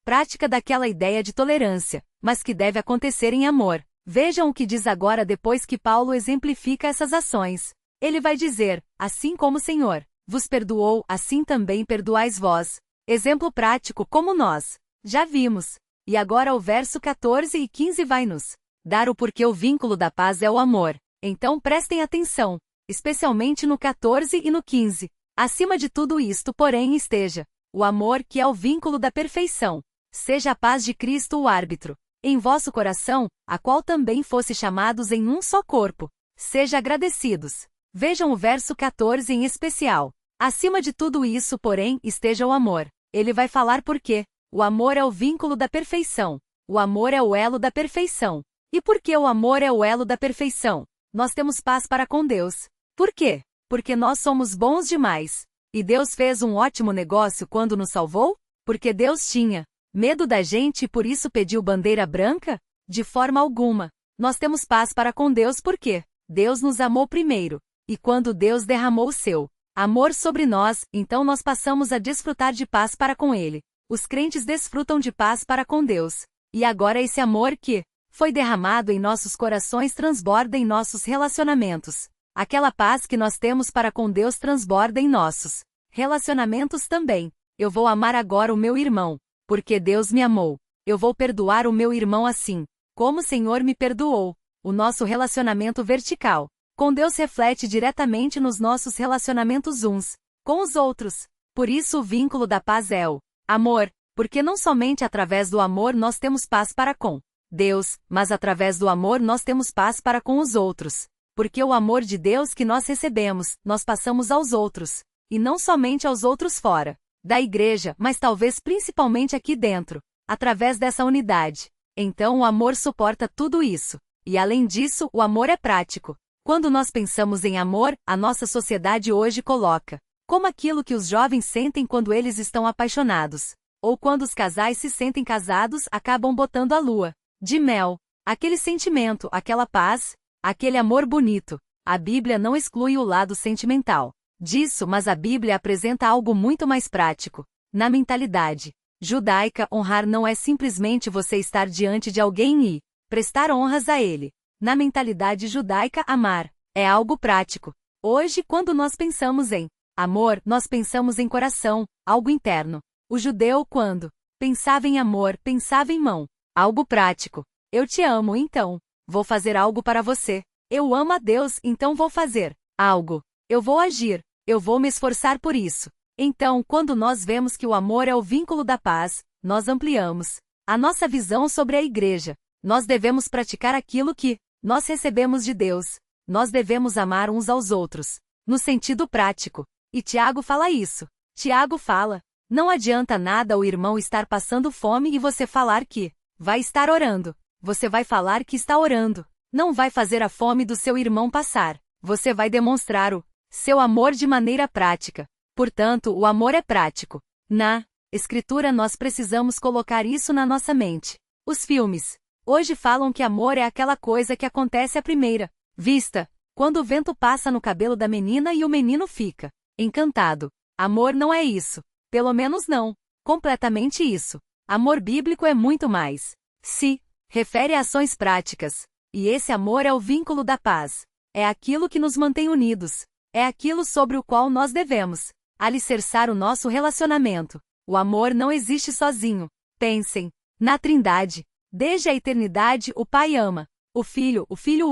prática daquela ideia de tolerância, mas que deve acontecer em amor. Vejam o que diz agora depois que Paulo exemplifica essas ações. Ele vai dizer: assim como o Senhor vos perdoou, assim também perdoais vós. Exemplo prático como nós já vimos. E agora o verso 14 e 15 vai nos dar o porquê o vínculo da paz é o amor. Então prestem atenção, especialmente no 14 e no 15. Acima de tudo isto, porém, esteja o amor, que é o vínculo da perfeição. Seja a paz de Cristo o árbitro em vosso coração, a qual também fosse chamados em um só corpo. Seja agradecidos. Vejam o verso 14 em especial. Acima de tudo isso, porém, esteja o amor. Ele vai falar por quê. O amor é o vínculo da perfeição. O amor é o elo da perfeição. E por que o amor é o elo da perfeição? Nós temos paz para com Deus. Por quê? Porque nós somos bons demais. E Deus fez um ótimo negócio quando nos salvou? Porque Deus tinha medo da gente e por isso pediu bandeira branca? De forma alguma. Nós temos paz para com Deus porque Deus nos amou primeiro. E quando Deus derramou o seu amor sobre nós, então nós passamos a desfrutar de paz para com Ele. Os crentes desfrutam de paz para com Deus. E agora esse amor que foi derramado em nossos corações transborda em nossos relacionamentos. Aquela paz que nós temos para com Deus transborda em nossos relacionamentos também. Eu vou amar agora o meu irmão, porque Deus me amou. Eu vou perdoar o meu irmão assim, como o Senhor me perdoou. O nosso relacionamento vertical com Deus reflete diretamente nos nossos relacionamentos uns com os outros. Por isso o vínculo da paz é o amor, porque não somente através do amor nós temos paz para com Deus, mas através do amor nós temos paz para com os outros. Porque o amor de Deus que nós recebemos, nós passamos aos outros. E não somente aos outros fora da igreja, mas talvez principalmente aqui dentro, através dessa unidade. Então o amor suporta tudo isso. E além disso, o amor é prático. Quando nós pensamos em amor, a nossa sociedade hoje coloca como aquilo que os jovens sentem quando eles estão apaixonados. Ou quando os casais se sentem casados, acabam botando a lua de mel. Aquele sentimento, aquela paz, aquele amor bonito. A Bíblia não exclui o lado sentimental disso, mas a Bíblia apresenta algo muito mais prático. Na mentalidade judaica, honrar não é simplesmente você estar diante de alguém e prestar honras a ele. Na mentalidade judaica, amar é algo prático. Hoje, quando nós pensamos em amor, nós pensamos em coração, algo interno. O judeu, quando pensava em amor, pensava em mão, algo prático. Eu te amo, então vou fazer algo para você. Eu amo a Deus, então vou fazer algo. Eu vou agir. Eu vou me esforçar por isso. Então, quando nós vemos que o amor é o vínculo da paz, nós ampliamos a nossa visão sobre a igreja. Nós devemos praticar aquilo que nós recebemos de Deus. Nós devemos amar uns aos outros, no sentido prático. E Tiago fala isso. Tiago fala: não adianta nada o irmão estar passando fome e você falar que vai estar orando. Você vai falar que está orando. Não vai fazer a fome do seu irmão passar. Você vai demonstrar o seu amor de maneira prática. Portanto, o amor é prático. Na Escritura nós precisamos colocar isso na nossa mente. Os filmes hoje falam que amor é aquela coisa que acontece à primeira vista, quando o vento passa no cabelo da menina e o menino fica encantado. Amor não é isso. Pelo menos não completamente isso. Amor bíblico é muito mais. Se refere a ações práticas. E esse amor é o vínculo da paz. É aquilo que nos mantém unidos. É aquilo sobre o qual nós devemos alicerçar o nosso relacionamento. O amor não existe sozinho. Pensem na Trindade. Desde a eternidade, o Pai ama o Filho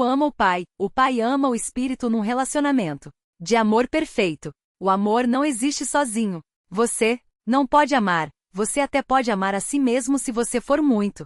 ama o Pai ama o Espírito num relacionamento de amor perfeito. O amor não existe sozinho. Você não pode amar. Você até pode amar a si mesmo se você for muito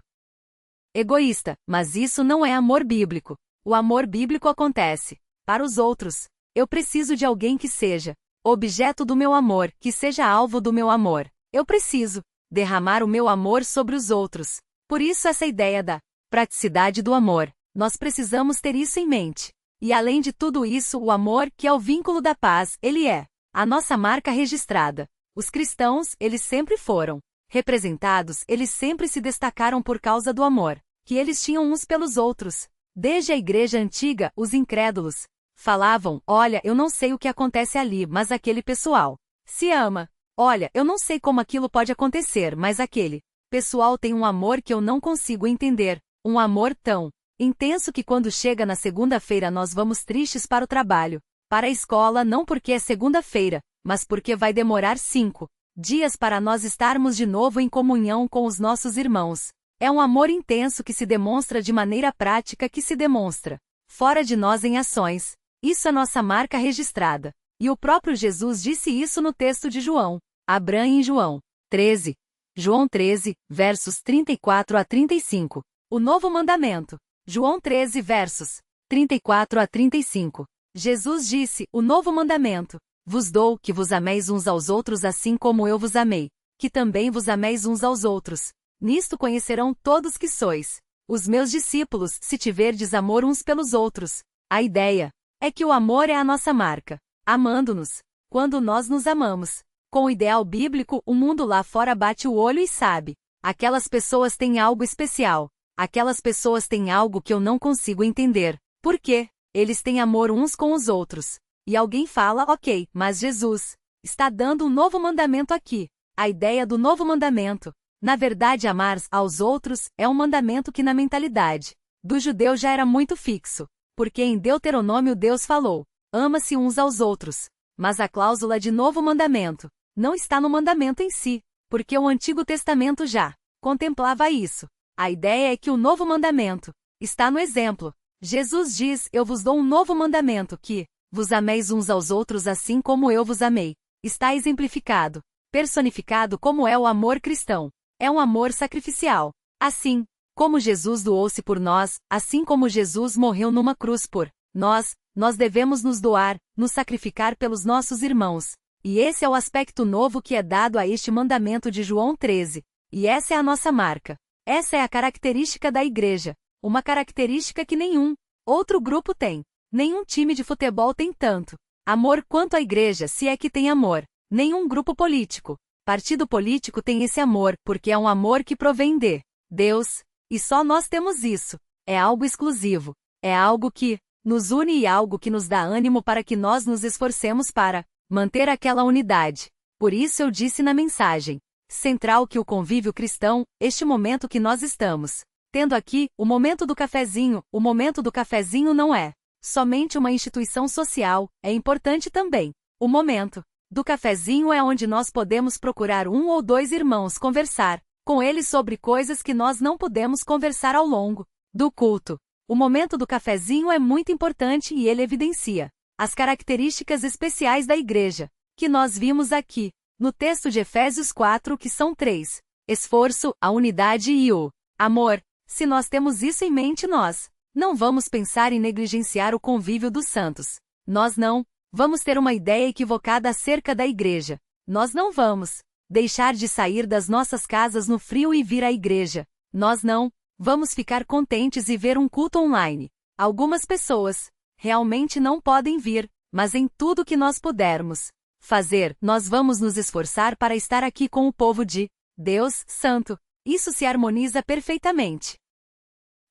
egoísta, mas isso não é amor bíblico. O amor bíblico acontece para os outros. Eu preciso de alguém que seja objeto do meu amor, que seja alvo do meu amor. Eu preciso derramar o meu amor sobre os outros. Por isso essa ideia da praticidade do amor. Nós precisamos ter isso em mente. E além de tudo isso, o amor, que é o vínculo da paz, ele é a nossa marca registrada. Os cristãos, eles sempre foram representados, eles sempre se destacaram por causa do amor que eles tinham uns pelos outros. Desde a igreja antiga, os incrédulos falavam: olha, eu não sei o que acontece ali, mas aquele pessoal se ama. Olha, eu não sei como aquilo pode acontecer, mas aquele pessoal tem um amor que eu não consigo entender. Um amor tão intenso que quando chega na segunda-feira nós vamos tristes para o trabalho, para a escola, não porque é segunda-feira, mas porque vai demorar 5 dias para nós estarmos de novo em comunhão com os nossos irmãos. É um amor intenso que se demonstra de maneira prática, que se demonstra fora de nós em ações. Isso é nossa marca registrada. E o próprio Jesus disse isso no texto de João. Abra em João 13. João 13, versos 34 a 35. o novo mandamento. João 13 versos 34 a 35. Jesus disse, o novo mandamento. Vos dou que vos ameis uns aos outros assim como eu vos amei, que também vos ameis uns aos outros. Nisto conhecerão todos que sois os meus discípulos, se tiverdes amor uns pelos outros. A ideia é que o amor é a nossa marca, amando-nos, quando nós nos amamos. Com o ideal bíblico, o mundo lá fora bate o olho e sabe. Aquelas pessoas têm algo especial. Aquelas pessoas têm algo que eu não consigo entender. Por quê? Eles têm amor uns com os outros. E alguém fala, ok, mas Jesus está dando um novo mandamento aqui. A ideia do novo mandamento, na verdade, amar aos outros, é um mandamento que na mentalidade do judeu já era muito fixo. Porque em Deuteronômio Deus falou, ama-se uns aos outros. Mas a cláusula de novo mandamento não está no mandamento em si, porque o Antigo Testamento já contemplava isso. A ideia é que o novo mandamento está no exemplo. Jesus diz, eu vos dou um novo mandamento que vos ameis uns aos outros assim como eu vos amei. Está exemplificado, personificado como é o amor cristão. É um amor sacrificial. Assim como Jesus doou-se por nós, assim como Jesus morreu numa cruz por nós devemos nos doar, nos sacrificar pelos nossos irmãos. E esse é o aspecto novo que é dado a este mandamento de João 13. E essa é a nossa marca. Essa é a característica da igreja. Uma característica que nenhum outro grupo tem. Nenhum time de futebol tem tanto amor quanto a igreja, se é que tem amor. Nenhum grupo político, partido político tem esse amor, porque é um amor que provém de Deus. E só nós temos isso. É algo exclusivo. É algo que nos une e algo que nos dá ânimo para que nós nos esforcemos para manter aquela unidade. Por isso eu disse na mensagem central que o convívio cristão, este momento que nós estamos tendo aqui, o momento do cafezinho não é somente uma instituição social, é importante também. O momento do cafezinho é onde nós podemos procurar um ou dois irmãos conversar com eles sobre coisas que nós não podemos conversar ao longo do culto. O momento do cafezinho é muito importante e ele evidencia as características especiais da igreja, que nós vimos aqui, no texto de Efésios 4, que são 3. Esforço, a unidade e o amor. Se nós temos isso em mente, nós não vamos pensar em negligenciar o convívio dos santos. Nós não vamos ter uma ideia equivocada acerca da igreja. Nós não vamos deixar de sair das nossas casas no frio e vir à igreja. Nós não vamos ficar contentes e ver um culto online. Algumas pessoas realmente não podem vir, mas em tudo que nós pudermos fazer, nós vamos nos esforçar para estar aqui com o povo de Deus Santo. Isso se harmoniza perfeitamente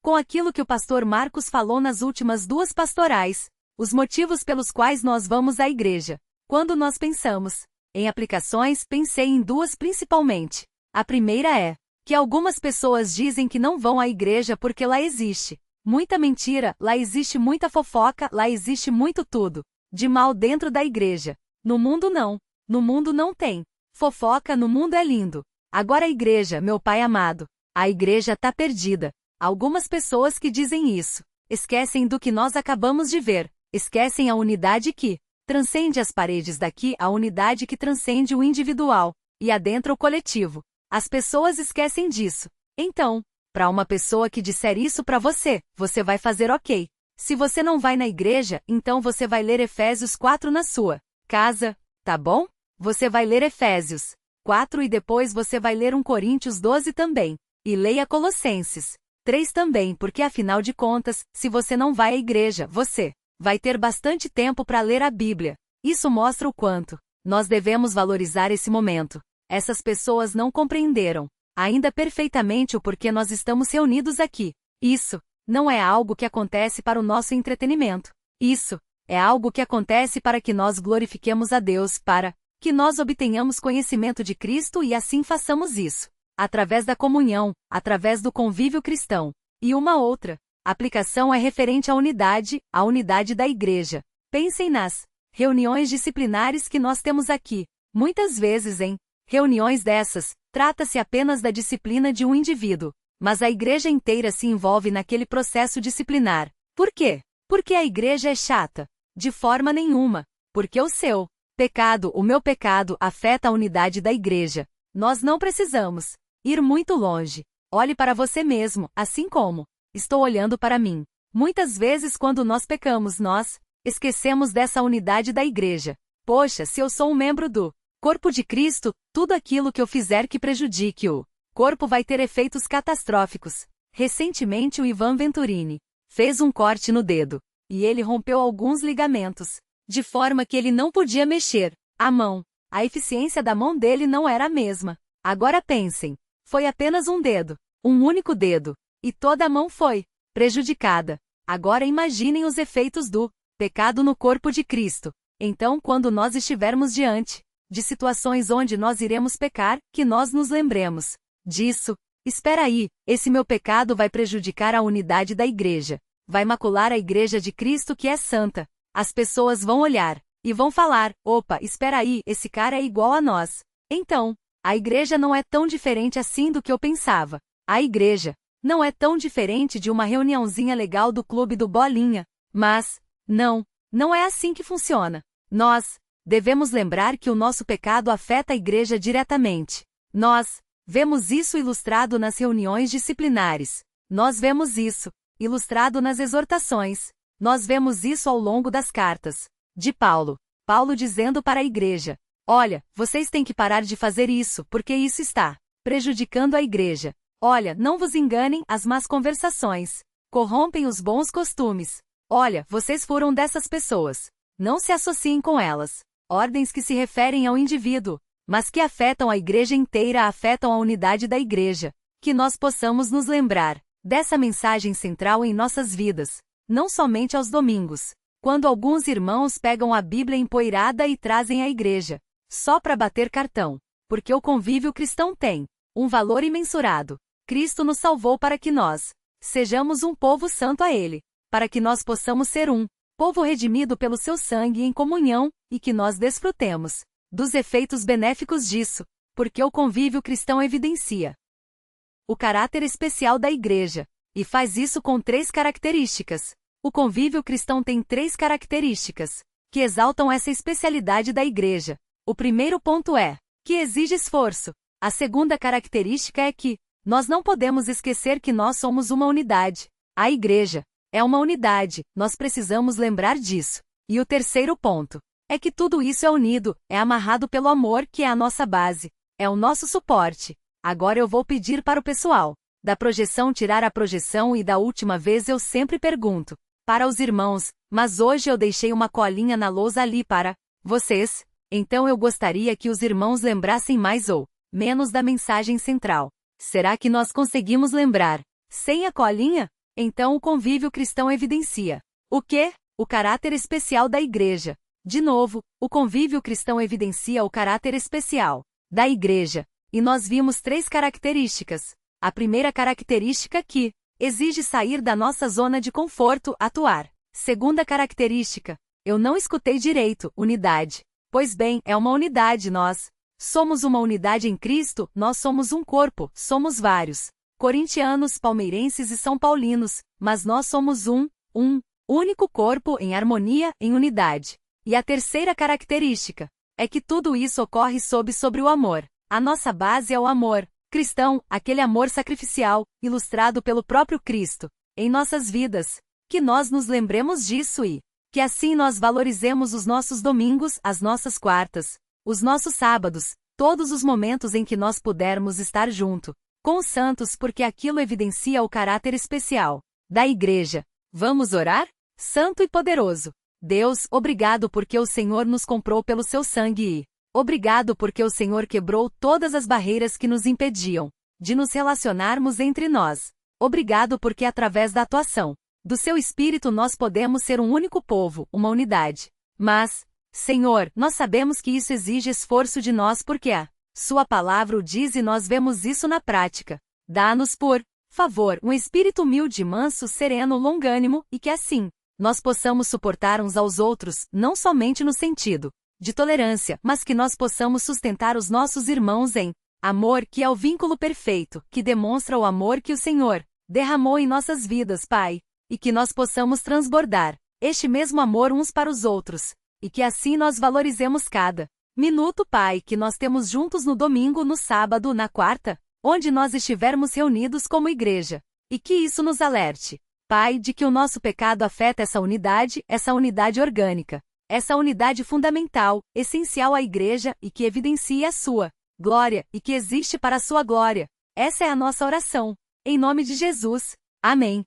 com aquilo que o pastor Marcos falou nas últimas duas pastorais, os motivos pelos quais nós vamos à igreja. Quando nós pensamos em aplicações, pensei em duas principalmente. A primeira é que algumas pessoas dizem que não vão à igreja porque lá existe muita mentira, lá existe muita fofoca, lá existe muito tudo de mal dentro da igreja. No mundo não. No mundo não tem fofoca, no mundo é lindo. Agora a igreja, meu pai amado, a igreja tá perdida. Algumas pessoas que dizem isso esquecem do que nós acabamos de ver, esquecem a unidade que transcende as paredes daqui, a unidade que transcende o individual e adentra o coletivo. As pessoas esquecem disso. Então, para uma pessoa que disser isso para você, você vai fazer ok. Se você não vai na igreja, então você vai ler Efésios 4 na sua casa, tá bom? Você vai ler Efésios 4 e depois você vai ler 1 Coríntios 12 também. E leia Colossenses 3 também, porque afinal de contas, se você não vai à igreja, você vai ter bastante tempo para ler a Bíblia. Isso mostra o quanto nós devemos valorizar esse momento. Essas pessoas não compreenderam ainda perfeitamente o porquê nós estamos reunidos aqui. Isso não é algo que acontece para o nosso entretenimento. Isso é algo que acontece para que nós glorifiquemos a Deus, para que nós obtenhamos conhecimento de Cristo e assim façamos isso através da comunhão, através do convívio cristão. E uma outra aplicação é referente à unidade da igreja. Pensem nas reuniões disciplinares que nós temos aqui. Muitas vezes em reuniões dessas, trata-se apenas da disciplina de um indivíduo, mas a igreja inteira se envolve naquele processo disciplinar. Por quê? Porque a igreja é chata? De forma nenhuma. Porque o seu pecado, o meu pecado, afeta a unidade da igreja. Nós não precisamos ir muito longe. Olhe para você mesmo, assim como estou olhando para mim. Muitas vezes quando nós pecamos, nós esquecemos dessa unidade da igreja. Poxa, se eu sou um membro do corpo de Cristo, tudo aquilo que eu fizer que prejudique o corpo vai ter efeitos catastróficos. Recentemente o Ivan Venturini fez um corte no dedo, e ele rompeu alguns ligamentos, de forma que ele não podia mexer a mão. A eficiência da mão dele não era a mesma. Agora pensem, foi apenas um dedo, um único dedo, e toda a mão foi prejudicada. Agora imaginem os efeitos do pecado no corpo de Cristo. Então, quando nós estivermos diante de situações onde nós iremos pecar, que nós nos lembremos disso. Espera aí, esse meu pecado vai prejudicar a unidade da igreja. Vai macular a igreja de Cristo que é santa. As pessoas vão olhar e vão falar, opa, espera aí, esse cara é igual a nós. Então, a igreja não é tão diferente assim do que eu pensava. A igreja não é tão diferente de uma reuniãozinha legal do clube do Bolinha. Mas, não é assim que funciona. Nós devemos lembrar que o nosso pecado afeta a igreja diretamente. Nós vemos isso ilustrado nas reuniões disciplinares. Nós vemos isso ilustrado nas exortações. Nós vemos isso ao longo das cartas de Paulo. Paulo dizendo para a igreja: olha, vocês têm que parar de fazer isso, porque isso está prejudicando a igreja. Olha, não vos enganem, as más conversações corrompem os bons costumes. Olha, vocês foram dessas pessoas. Não se associem com elas. Ordens que se referem ao indivíduo, mas que afetam a igreja inteira, afetam a unidade da igreja. Que nós possamos nos lembrar dessa mensagem central em nossas vidas, não somente aos domingos, quando alguns irmãos pegam a Bíblia empoeirada e trazem à igreja, só para bater cartão, porque o convívio cristão tem um valor imensurável. Cristo nos salvou para que nós sejamos um povo santo a Ele, para que nós possamos ser um povo redimido pelo seu sangue em comunhão, e que nós desfrutemos dos efeitos benéficos disso, porque o convívio cristão evidencia o caráter especial da igreja, e faz isso com 3 características. O convívio cristão tem 3 características que exaltam essa especialidade da igreja. O primeiro ponto é que exige esforço. A segunda característica é que nós não podemos esquecer que nós somos uma unidade. A igreja é uma unidade, nós precisamos lembrar disso. E o terceiro ponto é que tudo isso é unido, é amarrado pelo amor, que é a nossa base, é o nosso suporte. Agora eu vou pedir para o pessoal da projeção tirar a projeção, e da última vez eu sempre pergunto para os irmãos, mas hoje eu deixei uma colinha na lousa ali para vocês, então eu gostaria que os irmãos lembrassem mais ou menos da mensagem central. Será que nós conseguimos lembrar sem a colinha? Então o convívio cristão evidencia o quê? O caráter especial da igreja. De novo, o convívio cristão evidencia o caráter especial da igreja. E nós vimos 3 características. A primeira característica que exige sair da nossa zona de conforto, atuar. Segunda característica, eu não escutei direito, unidade. Pois bem, é uma unidade, nós somos uma unidade em Cristo, nós somos um corpo, somos vários corintianos, palmeirenses e são paulinos, mas nós somos um único corpo em harmonia, em unidade. E a terceira característica é que tudo isso ocorre sobre o amor. A nossa base é o amor cristão, aquele amor sacrificial, ilustrado pelo próprio Cristo, em nossas vidas. Que nós nos lembremos disso e que assim nós valorizemos os nossos domingos, as nossas quartas, os nossos sábados, todos os momentos em que nós pudermos estar junto com os santos, porque aquilo evidencia o caráter especial da igreja. Vamos orar? Santo e poderoso Deus, obrigado porque o Senhor nos comprou pelo seu sangue e obrigado porque o Senhor quebrou todas as barreiras que nos impediam de nos relacionarmos entre nós. Obrigado porque através da atuação do seu Espírito nós podemos ser um único povo, uma unidade. Mas, Senhor, nós sabemos que isso exige esforço de nós porque a sua palavra o diz e nós vemos isso na prática. Dá-nos, por favor, um espírito humilde, manso, sereno, longânimo, e que assim nós possamos suportar uns aos outros, não somente no sentido de tolerância, mas que nós possamos sustentar os nossos irmãos em amor, que é o vínculo perfeito, que demonstra o amor que o Senhor derramou em nossas vidas, Pai, e que nós possamos transbordar este mesmo amor uns para os outros, e que assim nós valorizemos cada minuto, Pai, que nós temos juntos no domingo, no sábado, na quarta, onde nós estivermos reunidos como igreja. E que isso nos alerte, Pai, de que o nosso pecado afeta essa unidade orgânica, essa unidade fundamental, essencial à igreja e que evidencia a sua glória e que existe para a sua glória. Essa é a nossa oração. Em nome de Jesus. Amém.